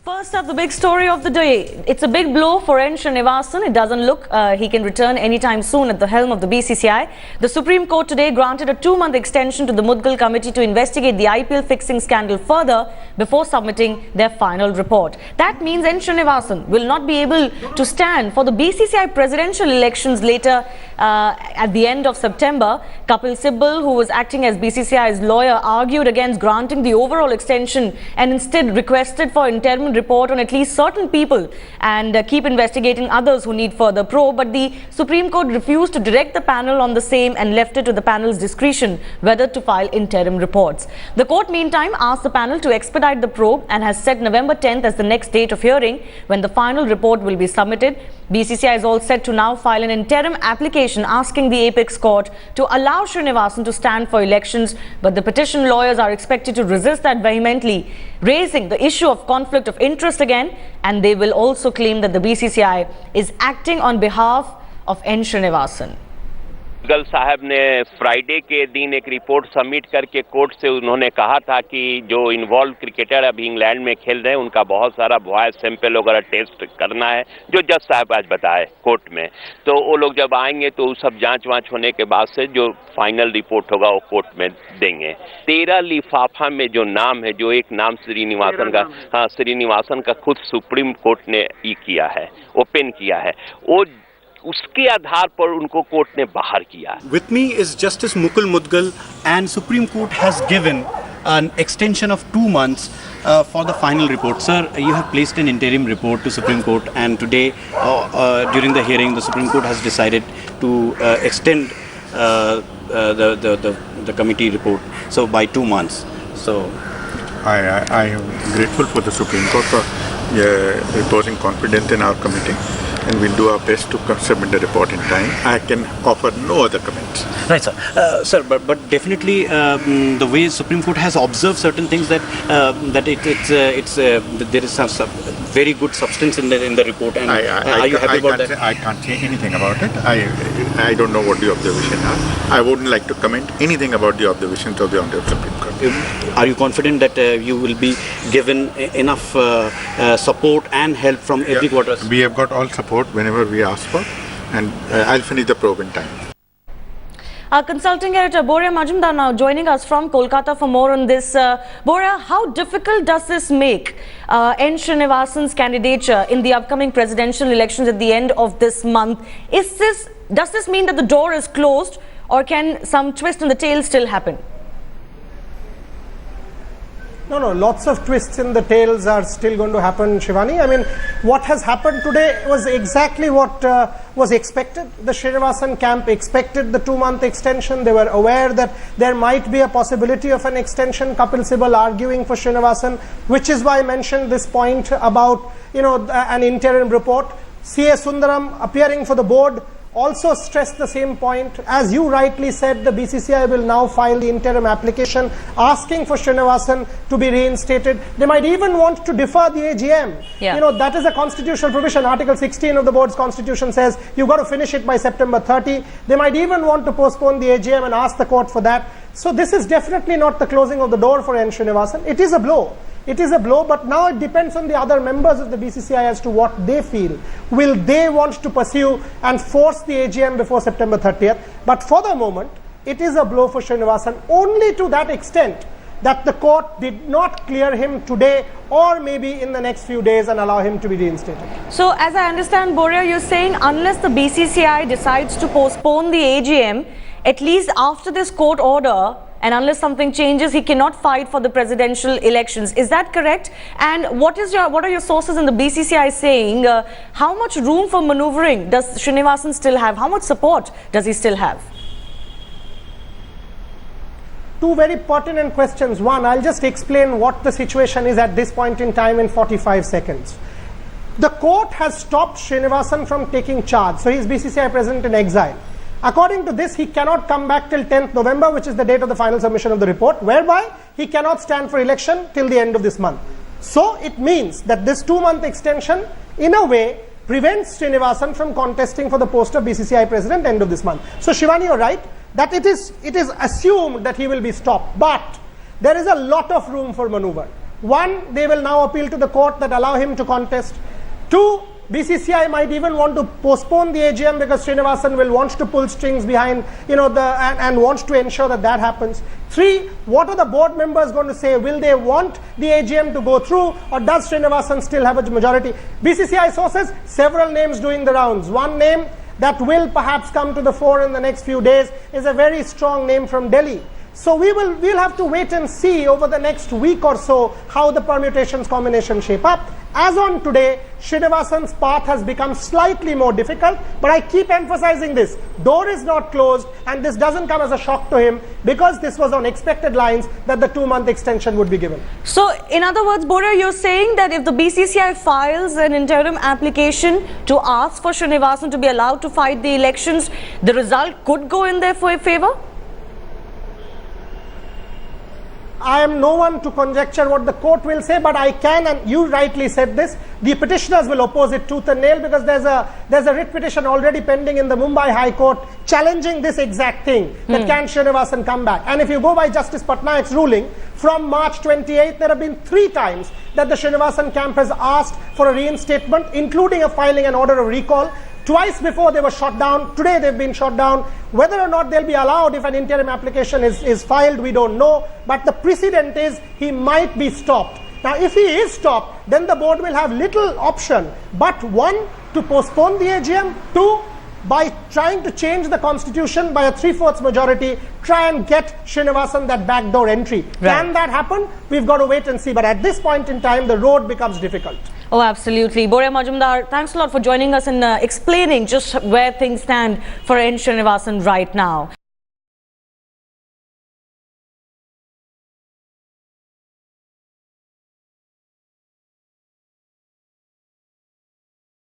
First up, the big story of the day. It's a big blow for N Srinivasan. It doesn't look he can return anytime soon at the helm of the BCCI. The Supreme Court today granted a 2-month extension to the Mudgal committee to investigate the IPL fixing scandal further before submitting their final report. That means N Srinivasan will not be able to stand for the BCCI presidential elections later at the end of September. Kapil Sibal, who was acting as BCCI's lawyer, argued against granting the overall extension and instead requested for interim report on at least certain people and keep investigating others who need further probe. But the Supreme Court refused to direct the panel on the same and left it to the panel's discretion whether to file interim reports. The court meantime asked the panel to expedite the probe and has set November 10th as the next date of hearing when the final report will be submitted. BCCI is all set to now file an interim application asking the apex court to allow Srinivasan to stand for elections, but the petition lawyers are expected to resist that vehemently, raising the issue of conflict of interest again, and they will also claim that the BCCI is acting on behalf of N Srinivasan. Mudgal साहब ने Friday के दिन एक report submit करके court से उन्होंने कहा था कि जो इन्वॉल्व क्रिकेटर अभी इंग्लैंड में खेल रहे हैं उनका बहुत सारा वॉइस सैंपल वगैरह टेस्ट करना है, जो जज साहब आज बताए कोर्ट में। तो वो लोग जब आएंगे तो सब जांच वांच होने के बाद से जो फाइनल रिपोर्ट होगा वो कोर्ट में देंगे। 13 लिफाफा में जो नाम है, जो एक नाम श्रीनिवासन का, हाँ श्रीनिवासन का खुद सुप्रीम कोर्ट ने किया है, ओपन किया है, वो उसके आधार पर उनको कोर्ट ने बाहर किया। With me is Justice Mudgal, and Supreme Court has given an extension of 2 months for the final report. Sir, you have placed an interim report to Supreme Court, and today during the hearing the Supreme Court has decided to extend the committee report so by 2 months. So I am grateful for the Supreme Court for reposing confidence in our committee, and we'll do our best to submit the report in time. I can offer no other comments. Right, sir. Sir, but definitely the way Supreme Court has observed certain things that there is some very good substance in the report, and are you happy about that? I can't say anything about it. I don't know what the observations are. I wouldn't like to comment anything about the observations of the Honorable Supreme Court. Are you confident that you will be given enough support and help from every quarter? We have got all support whenever we ask for, and I'll finish the probe in time. Our consulting editor Boria Majumdar now joining us from Kolkata for more on this. Boria, how difficult does this make N Srinivasan's candidature in the upcoming presidential elections at the end of this month? Does this mean that the door is closed, or can some twist in the tail still happen? No, lots of twists in the tails are still going to happen, Shivani. I mean, what has happened today was exactly what was expected. The Srinivasan camp expected the 2-month extension. They were aware that there might be a possibility of an extension. Kapil Sibal arguing for Srinivasan, which is why I mentioned this point about, an interim report. C.A. Sundaram appearing for the board also stressed the same point. As you rightly said, the BCCI will now file the interim application asking for Srinivasan to be reinstated. They might even want to defer the AGM. Yeah. That is a constitutional provision. Article 16 of the board's constitution says you've got to finish it by September 30. They might even want to postpone the AGM and ask the court for that. So this is definitely not the closing of the door for N Srinivasan. It is a blow. It is a blow, but now it depends on the other members of the BCCI as to what they feel. Will they want to pursue and force the AGM before September 30th? But for the moment, it is a blow for Srinivasan only to that extent that the court did not clear him today or maybe in the next few days and allow him to be reinstated. So as I understand, Boria, you're saying unless the BCCI decides to postpone the AGM, at least after this court order, and unless something changes, he cannot fight for the presidential elections. Is that correct? And what are your sources in the BCCI saying? How much room for maneuvering does Srinivasan still have? How much support does he still have? Two very pertinent questions. One, I'll just explain what the situation is at this point in time in 45 seconds. The court has stopped Srinivasan from taking charge. So he's BCCI president in exile. According to this, he cannot come back till 10th November, which is the date of the final submission of the report, whereby he cannot stand for election till the end of this month. So it means that this 2-month extension, in a way, prevents Srinivasan from contesting for the post of BCCI president end of this month. So Shivani, you're right that it is assumed that he will be stopped, but there is a lot of room for maneuver. One, they will now appeal to the court that allow him to contest. Two, BCCI might even want to postpone the AGM because Srinivasan will want to pull strings behind, and wants to ensure that that happens. Three, what are the board members going to say? Will they want the AGM to go through, or does Srinivasan still have a majority? BCCI sources, several names doing the rounds. One name that will perhaps come to the fore in the next few days is a very strong name from Delhi. So we'll have to wait and see over the next week or so how the permutations combinations shape up. As on today, Srinivasan's path has become slightly more difficult, but I keep emphasizing this. Door is not closed, and this doesn't come as a shock to him because this was on expected lines that the 2-month extension would be given. So, in other words, Bora, you're saying that if the BCCI files an interim application to ask for Srinivasan to be allowed to fight the elections, the result could go in their favor? I am no one to conjecture what the court will say, but I can, and you rightly said this, the petitioners will oppose it tooth and nail because there's a writ petition already pending in the Mumbai High Court challenging this exact thing, that can Srinivasan come back. And if you go by Justice Patnaik's ruling, from March 28th, there have been 3 times that the Srinivasan camp has asked for a reinstatement, including filing an order of recall. Twice before they were shot down. Today they've been shot down. Whether or not they'll be allowed if an interim application is filed, we don't know. But the precedent is he might be stopped. Now, if he is stopped, then the board will have little option. But one, to postpone the AGM. Two, by trying to change the constitution by a 3/4 majority, try and get Srinivasan that backdoor entry. Right. Can that happen? We've got to wait and see. But at this point in time, the road becomes difficult. Oh, absolutely. Bora Majumdar, thanks a lot for joining us and explaining just where things stand for N Srinivasan right now.